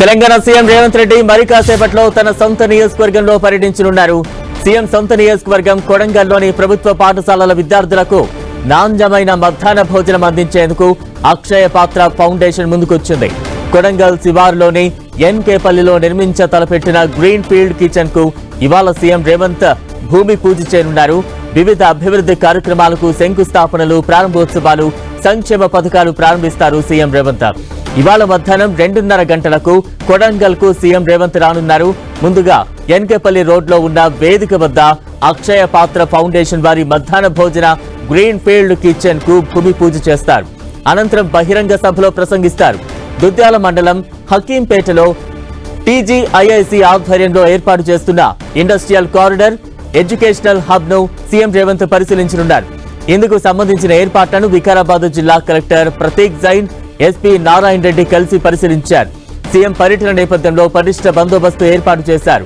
Telangana CM Revanth Reddy మరి కాసేపట్లో తన సొంత నియోజకవర్గంలో పర్యటించనున్నారు. సీఎం సొంత నియోజకవర్గం కొడంగల్లోని ప్రభుత్వ పాఠశాలల విద్యార్థులకు నాణ్యమైన మధ్యాహ్న భోజనం అందించేందుకు అక్షయ పాత్ర ఫౌండేషన్ ముందుకొచ్చింది. కొడంగల్ శివారులోని ఎన్కేపల్లిలో నిర్మించ తలపెట్టిన గ్రీన్ ఫీల్డ్ కిచెన్ కు ఇవాళ సీఎం రేవంత్ భూమి పూజ చేయనున్నారు. వివిధ అభివృద్ధి కార్యక్రమాలకు శంకుస్థాపనలు, ప్రారంభోత్సవాలు, సంక్షేమ పథకాలు ప్రారంభిస్తారు సీఎం రేవంత్. ఇవాళ మధ్యాహ్నం 2:30 గంటలకు కొడంగల్ కు సీఎం రేవంత్ రానున్నారు. ముందుగా ఎన్కేపల్లి రోడ్లో ఉన్న వేదిక వద్ద అక్షయ పాత్ర ఫౌండేషన్ వారి మధ్యాహ్న భోజన గ్రీన్ ఫీల్డ్ కిచెన్ కు భూమి పూజ చేస్తారు. అనంతరం బహిరంగ సభలో ప్రసంగిస్తారు. దుద్యాల మండలం హకీంపేటలో టీజీఐఐసి ఆధ్వర్యంలో ఏర్పాటు చేస్తున్న ఇండస్ట్రియల్ కారిడార్, ఎడ్యుకేషనల్ హబ్ ను సీఎం రేవంత్ పరిశీలించనున్నారు. ఇందుకు సంబంధించిన ఏర్పాట్లను వికారాబాద్ జిల్లా కలెక్టర్ ప్రతీక్ జైన్, ఎస్పీ నారాయణ రెడ్డి కలిసి పరిశీలించారు. సీఎం పర్యటన నేపథ్యంలో పటిష్ట బందోబస్తు ఏర్పాటు చేశారు.